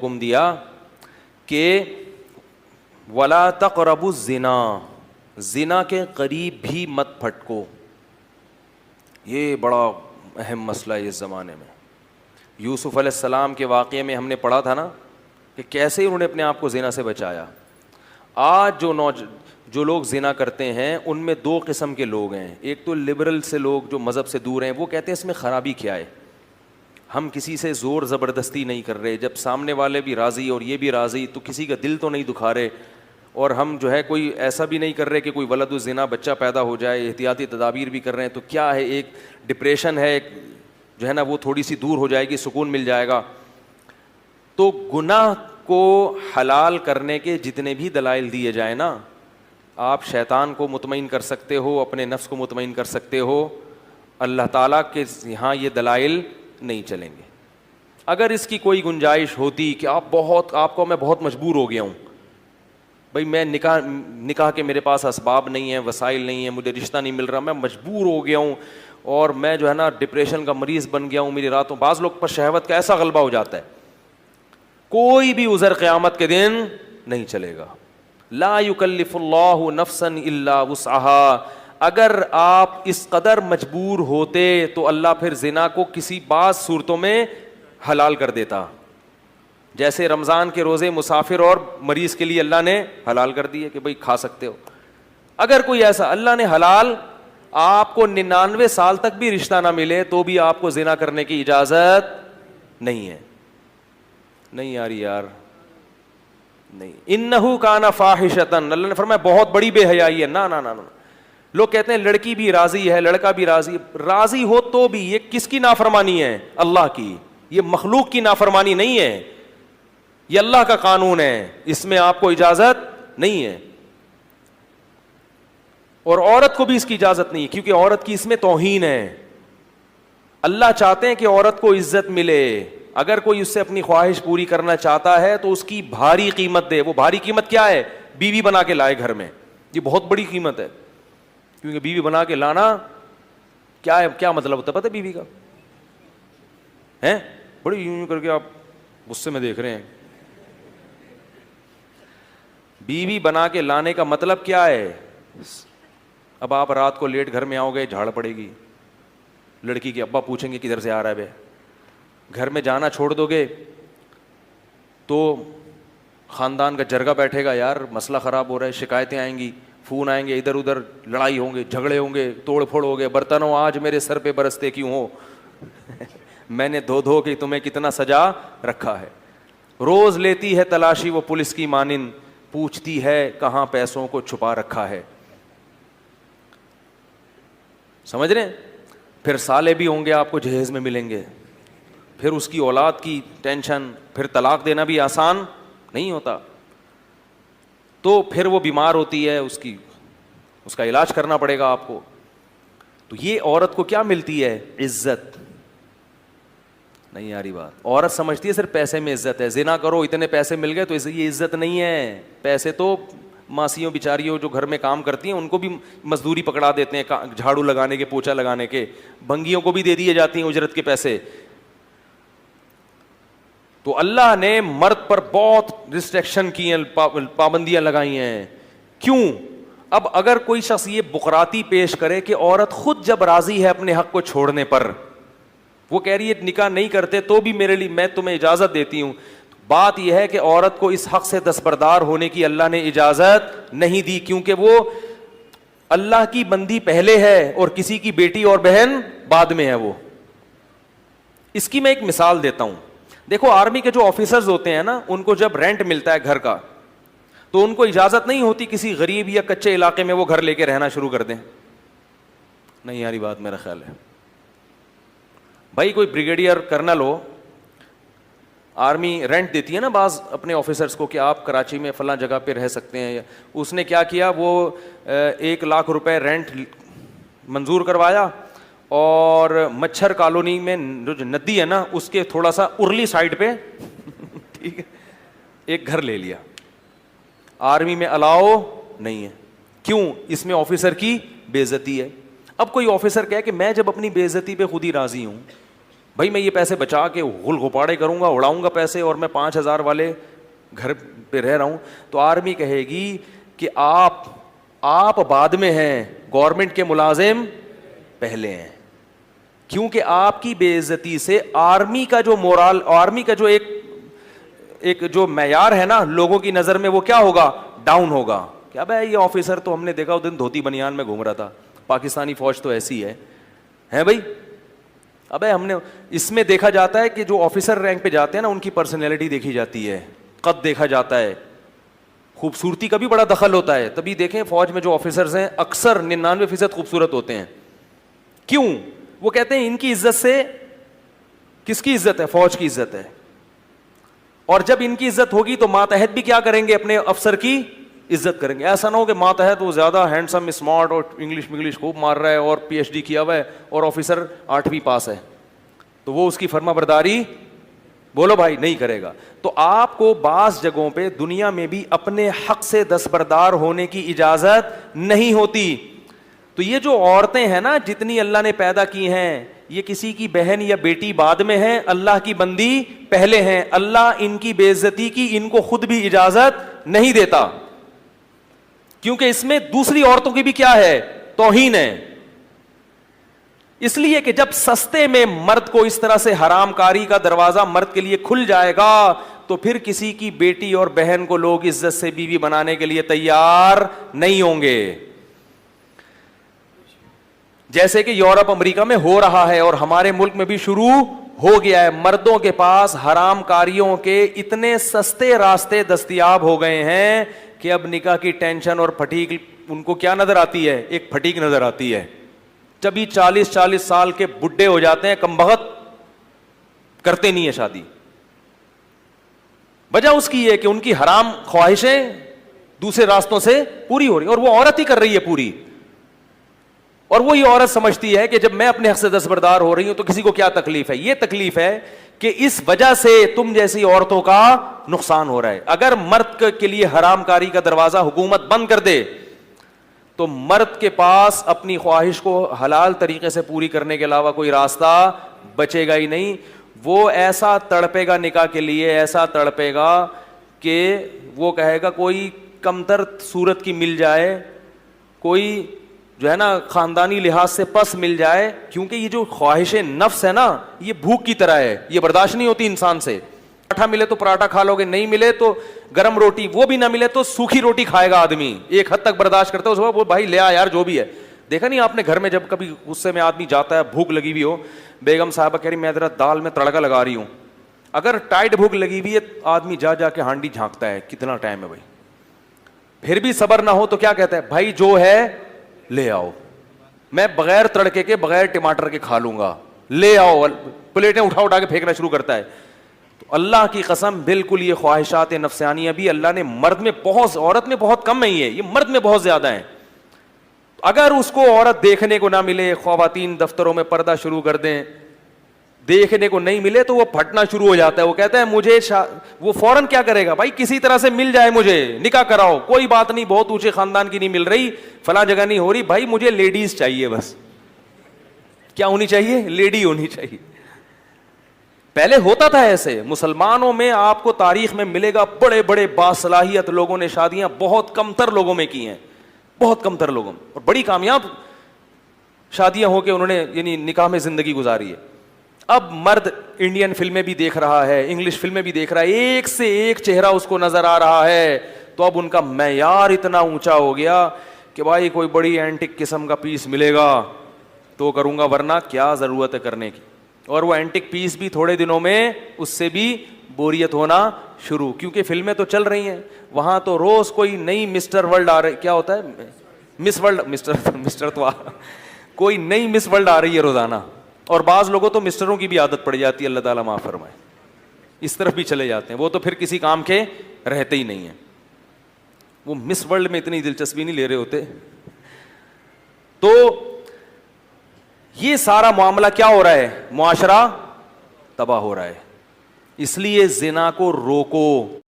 حکم دیا کہ ولا تقربوا الزنا، زنا کے قریب بھی مت پھٹکو. یہ بڑا اہم مسئلہ ہے اس زمانے میں. یوسف علیہ السلام کے واقعے میں ہم نے پڑھا تھا نا کہ کیسے انہوں نے اپنے آپ کو زنا سے بچایا. آج جو لوگ زنا کرتے ہیں ان میں دو قسم کے لوگ ہیں. ایک تو لبرل سے لوگ جو مذہب سے دور ہیں، وہ کہتے ہیں اس میں خرابی کیا ہے، ہم کسی سے زور زبردستی نہیں کر رہے، جب سامنے والے بھی راضی اور یہ بھی راضی تو کسی کا دل تو نہیں دکھا رہے، اور ہم جو ہے کوئی ایسا بھی نہیں کر رہے کہ کوئی ولد الزنا بچہ پیدا ہو جائے، احتیاطی تدابیر بھی کر رہے ہیں. تو کیا ہے، ایک ڈپریشن ہے، ایک جو ہے نا وہ تھوڑی سی دور ہو جائے گی، سکون مل جائے گا. تو گناہ کو حلال کرنے کے جتنے بھی دلائل دیے جائیں نا، آپ شیطان کو مطمئن کر سکتے ہو، اپنے نفس کو مطمئن کر سکتے ہو، اللہ تعالیٰ کے یہاں یہ دلائل نہیں چلیں گے. اگر اس کی کوئی گنجائش ہوتی کہ آپ کو میں بہت مجبور ہو گیا ہوں بھائی، میں نکاح کے میرے پاس اسباب نہیں ہیں، وسائل نہیں ہیں، مجھے رشتہ نہیں مل رہا، میں مجبور ہو گیا ہوں اور میں جو ہے نا ڈپریشن کا مریض بن گیا ہوں، میری راتوں، بعض لوگ پر شہوت کا ایسا غلبہ ہو جاتا ہے، کوئی بھی عذر قیامت کے دن نہیں چلے گا. لا یکلف اللہ نفسا الا وسعها. اگر آپ اس قدر مجبور ہوتے تو اللہ پھر زنا کو کسی بعض صورتوں میں حلال کر دیتا. جیسے رمضان کے روزے مسافر اور مریض کے لیے اللہ نے حلال کر دیے کہ بھئی کھا سکتے ہو. اگر کوئی ایسا اللہ نے حلال، آپ کو 99 سال تک بھی رشتہ نہ ملے تو بھی آپ کو زنا کرنے کی اجازت نہیں ہے. نہیں یار نہیں. انہو کان فاحشۃ، اللہ نے فرمایا بہت بڑی بے حیائی ہے. نا. لوگ کہتے ہیں لڑکی بھی راضی ہے، لڑکا بھی راضی ہو تو بھی یہ کس کی نافرمانی ہے؟ اللہ کی. یہ مخلوق کی نافرمانی نہیں ہے، یہ اللہ کا قانون ہے، اس میں آپ کو اجازت نہیں ہے. اور عورت کو بھی اس کی اجازت نہیں ہے، کیونکہ عورت کی اس میں توہین ہے. اللہ چاہتے ہیں کہ عورت کو عزت ملے. اگر کوئی اس سے اپنی خواہش پوری کرنا چاہتا ہے تو اس کی بھاری قیمت دے. وہ بھاری قیمت کیا ہے؟ بیوی بنا کے لائے گھر میں. یہ بہت بڑی قیمت ہے، کیونکہ بیوی بنا کے لانا کیا ہے، کیا مطلب ہوتا ہے پتہ ہے بیوی کا؟ ہیں بڑی یوں کر کے آپ غصے میں دیکھ رہے ہیں. بیوی بنا کے لانے کا مطلب کیا ہے؟ اب آپ رات کو لیٹ گھر میں آؤ گے، جھاڑ پڑے گی، لڑکی کے ابا پوچھیں گے کدھر سے آ رہا ہے بے. گھر میں جانا چھوڑ دو گے تو خاندان کا جرگہ بیٹھے گا، یار مسئلہ خراب ہو رہا ہے، شکایتیں آئیں گی، فون آئیں گے، ادھر ادھر لڑائی ہوں گے، جھگڑے ہوں گے، توڑ پھوڑ ہو گے. برتنوں آج میرے سر پہ برستے کیوں ہو؟ میں نے دھو کے تمہیں کتنا سجا رکھا ہے. روز لیتی ہے تلاشی وہ پولیس کی مانند، پوچھتی ہے کہاں پیسوں کو چھپا رکھا ہے. سمجھ رہے ہیں؟ پھر سالے بھی ہوں گے آپ کو جہیز میں ملیں گے، پھر اس کی اولاد کی ٹینشن، پھر طلاق دینا بھی آسان نہیں ہوتا. تو پھر وہ بیمار ہوتی ہے، اس کا علاج کرنا پڑے گا آپ کو. تو یہ عورت کو کیا ملتی ہے؟ عزت. نہیں آ رہی بات؟ عورت سمجھتی ہے صرف پیسے میں عزت ہے. زنا کرو اتنے پیسے مل گئے تو یہ عزت نہیں ہے. پیسے تو ماسیوں بیچاریوں جو گھر میں کام کرتی ہیں ان کو بھی مزدوری پکڑا دیتے ہیں، جھاڑو لگانے کے، پوچھا لگانے کے. بھنگیوں کو بھی دے دیے جاتی ہیں اجرت کے پیسے. تو اللہ نے مرد پر بہت ریسٹرکشن کی ہیں، پابندیاں لگائی ہیں. کیوں؟ اب اگر کوئی شخص یہ بقراتی پیش کرے کہ عورت خود جب راضی ہے اپنے حق کو چھوڑنے پر، وہ کہہ رہی ہے نکاح نہیں کرتے تو بھی میرے لیے میں تمہیں اجازت دیتی ہوں، بات یہ ہے کہ عورت کو اس حق سے دستبردار ہونے کی اللہ نے اجازت نہیں دی، کیونکہ وہ اللہ کی بندی پہلے ہے اور کسی کی بیٹی اور بہن بعد میں ہے. وہ اس کی میں ایک مثال دیتا ہوں. دیکھو آرمی کے جو آفیسرز ہوتے ہیں نا، ان کو جب رینٹ ملتا ہے گھر کا تو ان کو اجازت نہیں ہوتی کسی غریب یا کچے علاقے میں وہ گھر لے کے رہنا شروع کر دیں. نہیں یاری بات میرا خیال ہے. بھائی کوئی بریگیڈیئر کرنل ہو، آرمی رینٹ دیتی ہے نا بعض اپنے آفیسرز کو کہ آپ کراچی میں فلاں جگہ پہ رہ سکتے ہیں. اس نے کیا کیا، وہ 1,00,000 روپے رینٹ منظور کروایا اور مچھر کالونی میں جو ندی ہے نا اس کے تھوڑا سا ارلی سائڈ پہ ٹھیک ہے ایک گھر لے لیا. آرمی میں الاؤ نہیں ہے. کیوں؟ اس میں آفیسر کی بے عزتی ہے. اب کوئی آفیسر کہے کہ میں جب اپنی بے عزتی پہ خود ہی راضی ہوں، بھائی میں یہ پیسے بچا کے غل غپاڑے کروں گا, اڑاؤں گا پیسے, اور میں 5,000 والے گھر پہ رہ رہا ہوں, تو آرمی کہے گی کہ آپ بعد میں ہیں, گورنمنٹ کے ملازم پہلے ہیں, کیونکہ آپ کی بے عزتی سے آرمی کا جو مورال, آرمی کا جو ایک جو معیار ہے نا لوگوں کی نظر میں, وہ کیا ہوگا, ڈاؤن ہوگا. کیا بھائی یہ آفیسر تو ہم نے دیکھا اس دن دھوتی بنیان میں گھوم رہا تھا, پاکستانی فوج تو ایسی ہے بھائی. ابے ہم نے اس میں دیکھا جاتا ہے کہ جو آفیسر رینک پہ جاتے ہیں نا ان کی پرسنالٹی دیکھی جاتی ہے, قد دیکھا جاتا ہے, خوبصورتی کا بھی بڑا دخل ہوتا ہے. تبھی دیکھیں فوج میں جو آفیسرز ہیں اکثر 99% خوبصورت ہوتے ہیں. کیوں؟ وہ کہتے ہیں ان کی عزت سے, کس کی عزت ہے, فوج کی عزت ہے. اور جب ان کی عزت ہوگی تو ماتحت بھی کیا کریں گے, اپنے افسر کی عزت کریں گے. ایسا نہ ہو کہ ماتحت وہ زیادہ ہینڈسم اسمارٹ اور انگلش خوب مار رہا ہے اور PhD کیا ہوا ہے اور آفیسر 8ویں پاس ہے, تو وہ اس کی فرما برداری بولو بھائی نہیں کرے گا. تو آپ کو بعض جگہوں پہ دنیا میں بھی اپنے حق سے دستبردار ہونے کی اجازت نہیں ہوتی. تو یہ جو عورتیں ہیں نا جتنی اللہ نے پیدا کی ہیں, یہ کسی کی بہن یا بیٹی بعد میں ہیں, اللہ کی بندی پہلے ہیں. اللہ ان کی بے عزتی کی ان کو خود بھی اجازت نہیں دیتا, کیونکہ اس میں دوسری عورتوں کی بھی کیا ہے, توہین ہے. اس لیے کہ جب سستے میں مرد کو اس طرح سے حرام کاری کا دروازہ مرد کے لیے کھل جائے گا تو پھر کسی کی بیٹی اور بہن کو لوگ عزت سے بیوی بنانے کے لیے تیار نہیں ہوں گے. جیسے کہ یورپ امریکہ میں ہو رہا ہے اور ہمارے ملک میں بھی شروع ہو گیا ہے. مردوں کے پاس حرام کاریوں کے اتنے سستے راستے دستیاب ہو گئے ہیں کہ اب نکاح کی ٹینشن اور پھٹیک ان کو کیا نظر آتی ہے, ایک پھٹیک نظر آتی ہے. جبھی 40 سال کے بڈھے ہو جاتے ہیں, کم بخت کرتے نہیں ہے شادی. وجہ اس کی یہ کہ ان کی حرام خواہشیں دوسرے راستوں سے پوری ہو رہی, اور وہ عورت ہی کر رہی ہے پوری. اور وہی عورت سمجھتی ہے کہ جب میں اپنے حق سے دستبردار ہو رہی ہوں تو کسی کو کیا تکلیف ہے. یہ تکلیف ہے کہ اس وجہ سے تم جیسی عورتوں کا نقصان ہو رہا ہے. اگر مرد کے لیے حرام کاری کا دروازہ حکومت بند کر دے تو مرد کے پاس اپنی خواہش کو حلال طریقے سے پوری کرنے کے علاوہ کوئی راستہ بچے گا ہی نہیں. وہ ایسا تڑپے گا نکاح کے لیے, ایسا تڑپے گا کہ وہ کہے گا کوئی کمتر صورت کی مل جائے, کوئی جو ہے نا خاندانی لحاظ سے پس مل جائے, کیونکہ یہ جو خواہش نفس ہے نا یہ بھوک کی طرح ہے, یہ برداشت نہیں ہوتی انسان سے. پراٹھا ملے تو پراٹھا کھا لو گے, نہیں ملے تو گرم روٹی, وہ بھی نہ ملے تو سوکھی روٹی کھائے گا آدمی, ایک حد تک برداشت کرتا ہے. اس کو وہ بھائی لے آ یار جو بھی ہے. دیکھا نہیں آپ نے گھر میں جب کبھی غصے میں آدمی جاتا ہے, بھوک لگی ہوئی ہو, بیگم صاحبہ کہہ رہی میں ذرا دال میں تڑکا لگا رہی ہوں, اگر ٹائٹ بھوک لگی ہوئی ہے آدمی جا کے ہانڈی جھانکتا ہے کتنا ٹائم ہے بھائی, پھر بھی صبر نہ ہو تو کیا کہتا ہے, بھائی جو ہے لے آؤ, میں بغیر تڑکے کے بغیر ٹماٹر کے کھا لوں گا, لے آؤ. پلیٹیں اٹھا کے پھینکنا شروع کرتا ہے. تو اللہ کی قسم بالکل یہ خواہشات نفسانیہ بھی اللہ نے مرد میں بہت, عورت میں بہت کم نہیں ہے, یہ مرد میں بہت زیادہ ہیں. اگر اس کو عورت دیکھنے کو نہ ملے, خواتین دفتروں میں پردہ شروع کر دیں, دیکھنے کو نہیں ملے تو وہ پھٹنا شروع ہو جاتا ہے. وہ کہتا ہے مجھے وہ فوراً کیا کرے گا, بھائی کسی طرح سے مل جائے مجھے, نکاح کراؤ, کوئی بات نہیں بہت اونچے خاندان کی نہیں مل رہی, فلاں جگہ نہیں ہو رہی, بھائی مجھے لیڈیز چاہیے بس. کیا ہونی چاہیے, لیڈی ہونی چاہیے. پہلے ہوتا تھا ایسے. مسلمانوں میں آپ کو تاریخ میں ملے گا بڑے بڑے باصلاحیت لوگوں نے شادیاں بہت کم تر لوگوں میں کی ہیں, بہت کم تر لوگوں میں, اور بڑی کامیاب شادیاں ہو کے انہوں نے یعنی نکاح میں زندگی گزاری ہے. اب مرد انڈین فلمیں بھی دیکھ رہا ہے, انگلش فلمیں بھی دیکھ رہا ہے, ایک سے ایک چہرہ اس کو نظر آ رہا ہے, تو اب ان کا معیار اتنا اونچا ہو گیا کہ بھائی کوئی بڑی اینٹک قسم کا پیس ملے گا تو کروں گا, ورنہ کیا ضرورت ہے کرنے کی. اور وہ اینٹک پیس بھی تھوڑے دنوں میں اس سے بھی بوریت ہونا شروع, کیونکہ فلمیں تو چل رہی ہیں, وہاں تو روز کوئی نئی مسٹر ورلڈ آ رہی, کیا ہوتا ہے مس ورلڈ, مسٹر تو کوئی نئی مس ورلڈ آ رہی ہے روزانہ. اور بعض لوگوں تو مسٹروں کی بھی عادت پڑ جاتی ہے, اللہ تعالیٰ معاف فرمائے, اس طرف بھی چلے جاتے ہیں, وہ تو پھر کسی کام کے رہتے ہی نہیں ہیں. وہ مس ورلڈ میں اتنی دلچسپی نہیں لے رہے ہوتے. تو یہ سارا معاملہ کیا ہو رہا ہے, معاشرہ تباہ ہو رہا ہے. اس لیے زنا کو روکو.